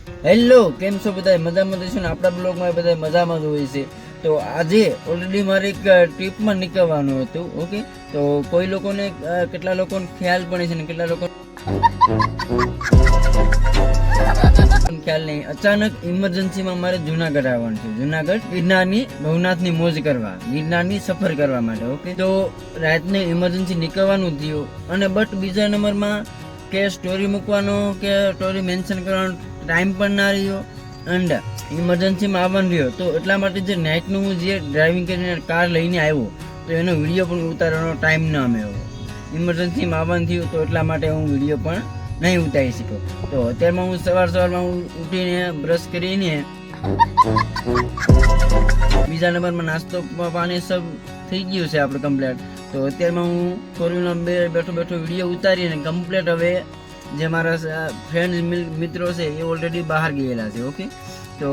Hello, કેમ છો બધા? મજામાં જઈશું ને? આપણા બ્લોગમાં બધા મજામાં જ હોય છે. તો આજે ઓલરેડી મારે એક ટ્રીપમાં નીકળવાનું હતું. ઓકે, તો કોઈ લોકોને કેટલા લોકોને ખ્યાલ પણ છે ને કેટલા લોકો ખ્યાલ નહીં. અચાનક ઇમરજન્સીમાં મારે જુનાગઢ આવવાનું છે. જુનાગઢ ગિરનારની ભવનાથની મોજ કરવા, ગિરનારની સફર કરવા માટે. ઓકે, તો રાતને ઇમરજન્સી નીકળવાનું થયું અને બટ બીજા નંબરમાં કે સ્ટોરી મૂકવાનો કે સ્ટોરી મેન્શન કરવાનો ટાઈમ પણ ના રહ્યો એન્ડ ઇમરજન્સીમાં આવવાનું રહ્યો. તો એટલા માટે જે નાઇટનું હું જે ડ્રાઇવિંગ કરીને કાર લઈને આવ્યો તો એનો વિડીયો પણ ઉતારવાનો ટાઈમ ન આવ્યો. ઇમરજન્સીમાં આવવાનું થયું તો એટલા માટે હું વિડીયો પણ નહીં ઉતારી શક્યો. તો અત્યારમાં હું સવારમાં હું ઉઠીને બ્રશ કરીને બીજા નંબરમાં નાસ્તો પાણી સબ થઈ ગયું છે આપણે કમ્પ્લેટ. તો અત્યારમાં હું ફોરવ્હીલમાં બેઠો વિડીયો ઉતારીને કમ્પ્લેટ હવે જે મારા ફ્રેન્ડ મિત્રો છે એ ઓલરેડી બહાર ગયેલા છે. ઓકે, તો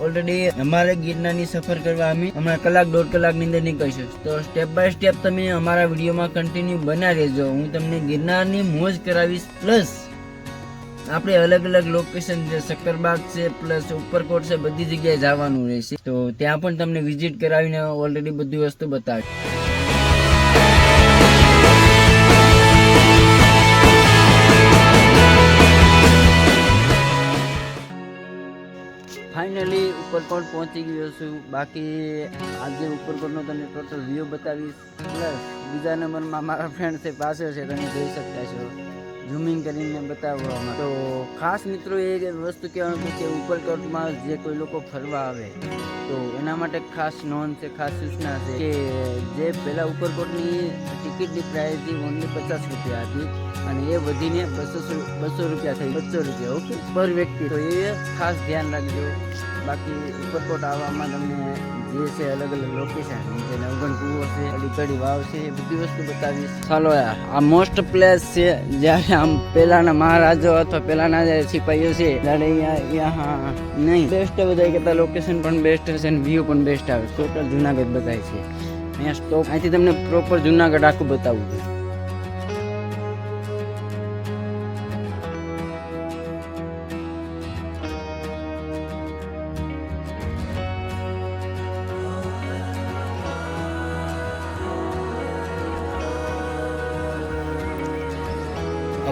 ઓલરેડી અમારે ગિરનારની સફર કરવા અમે હમણાં કલાક દોઢ કલાકની અંદર નીકળીશું. તો સ્ટેપ બાય સ્ટેપ તમે અમારા વિડીયોમાં કન્ટિન્યુ બના રહેજો. હું તમને ગિરનારની મોજ કરાવીશ. પ્લસ આપણે અલગ અલગ લોકેશન છે, શક્કરબાગ છે, પ્લસ ઉપરકોટ છે, બધી જગ્યાએ જવાનું રહેશે. તો ત્યાં પણ તમને વિઝિટ કરાવીને ઓલરેડી બધી વસ્તુ બતાવીશ. ફાઇનલી ઉપરકોટ પહોંચી ગયો છું. બાકી આજે ઉપરકોટનો તમને ટોટલ વ્યૂ બતાવીશ. પ્લસ બીજા નંબરમાં મારા ફ્રેન્ડ છે પાછળ છે, તમે જોઈ શકતા છો ઝૂમિંગ કરીને બતાવવામાં. તો ખાસ મિત્રો એ વસ્તુ કહેવાનું કે ઉપરકોટમાં જે કોઈ લોકો ફરવા આવે તો એના માટે ખાસ નોંધ છે, ખાસ સૂચના છે કે જે પહેલાં ઉપરકોટની ટિકિટની પ્રાઇસ હતી ઓનલી 50 રૂપિયા હતી અને એ વધીને 200 રૂપિયા થઈ 200 રૂપિયા. ઓકે, પર વ્યક્તિ. તો એ ખાસ ધ્યાન રાખજો. બાકી ઉપરકોટ આવવામાં તમને જે છે અલગ અલગ લોકેશન જે નવગણ કૂવો છે, અલીકડી વાવ છે, એ બધી વસ્તુ બતાવીશ. ચાલો યાર, આ મોસ્ટ પ્લેસ છે જ્યારે આમ પહેલાના મહારાજો અથવા પહેલાના જે સિપાહીઓ છે ત્યારે અહીંયા નહીં બેસ્ટ બધા કરતા લોકેશન પણ બેસ્ટ છે અને વ્યૂ પણ બેસ્ટ આવે. ટોટલ જુનાગઢ બતાવે છે. અહીંયા સ્ટોપ અહીંથી તમને પ્રોપર જુનાગઢ આખું બતાવું છું.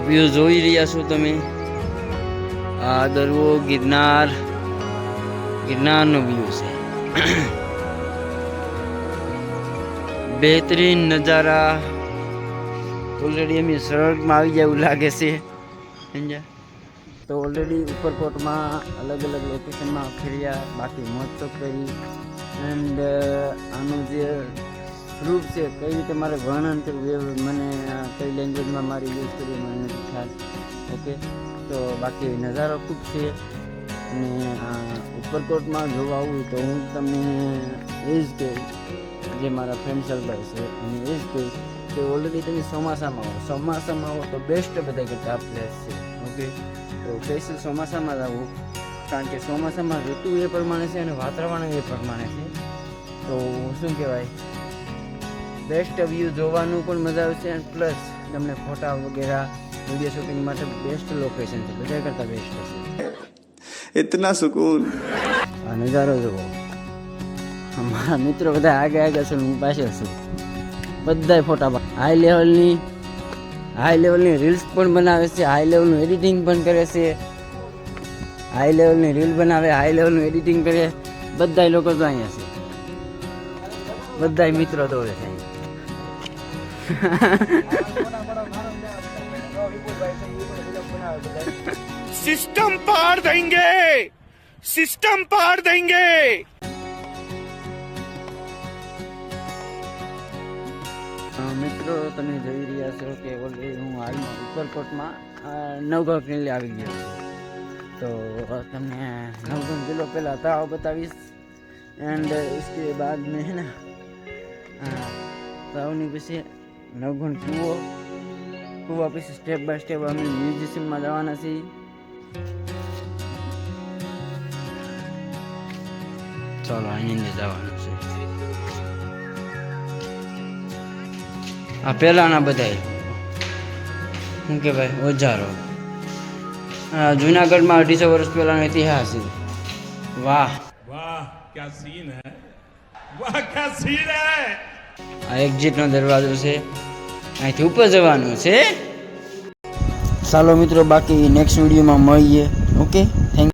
વ્યૂ જોઈ રહ્યા છો તમે. આ દરવો ગિરનારનો વ્યૂ છે. બહેતરીન નજારા. ઓલરેડી અમે સ્વર્ગમાં આવી જાય એવું લાગે છે. તો ઓલરેડી ઉપરકોટમાં અલગ અલગ લોકેશનમાં ફર્યા, બાકી મોજ તો કરી. એન્ડ આનું જે રૂપ છે કઈ રીતે મારે વર્ણન કરવું એ મને કઈ લેંગ્વેજમાં મારે યુઝ કરવું મને નથી ખ્યાલ. ઓકે, તો બાકી નજારો ખૂબ છે. અને ઉપરકોટમાં જોવા આવું તો હું તમને એ જ કહીશ, જે મારા ફ્રેન્ડ સર્કલ છે અને એ જ કહીશ કે ઓલરેડી તમે ચોમાસામાં આવો તો બેસ્ટ બધા કરતા આ પ્લેસ છે. ઓકે, તો સ્પેશિયલ ચોમાસામાં જ આવું, કારણ કે ચોમાસામાં ઋતુ એ પ્રમાણે છે અને વાતાવરણ એ પ્રમાણે છે. તો શું કહેવાય, બેસ્ટ વ્યૂ જોવાનું પણ મજા આવશે અને પ્લસ તમને ફોટા વગેરે વિડીયો શૂટિંગ માટે બેસ્ટ લોકેશન છે, બધા કરતાં બેસ્ટ છે. इतना सुकून. આ નજારો જુઓ. મારા મિત્રો બધા આગળ છે, હું પાછળ છું. બધા ફોટા હાઈ લેવલની રીલ્સ પણ બનાવે છે, હાઈ લેવલનું એડિટિંગ પણ કરે છે. હાઈ લેવલની રીલ બનાવે, હાઈ લેવલનું એડિટિંગ કરે. બધા લોકો તો અહીંયા છે, બધા મિત્રો તો છે. सिस्टम पार देंगे. મિત્રો તમે જોઈ રહ્યા છો કે ઓલરેડી હું હાલમાં ઉપરકોટમાં નવગણ કિલ્લે આવી ગયો છું. તો તમને નવગણ કિલ્લો પહેલાં તળાવ બતાવીશ એન્ડ उसके बाद में है ना તળાવની પછી નવગણ કૂવા પછી સ્ટેપ બાય સ્ટેપ અમે મ્યુઝિયમમાં જવાના છીએ. ચાલો અહીં જવાનું છે. આ પહેલાના બધા શું કે ભાઈ ઓજારો જુનાગઢમાં 250 વર્ષ પહેલાનો ઇતિહાસ છે. વાહ, वाह क्या सीन है, वाह क्या सीन है. આ એક્ઝિટનો દરવાજો છે, અહીંથી ઉપર જવાનું છે. ચાલો મિત્રો, બાકી નેક્સ્ટ વિડીયોમાં મળીએ. Okay, thank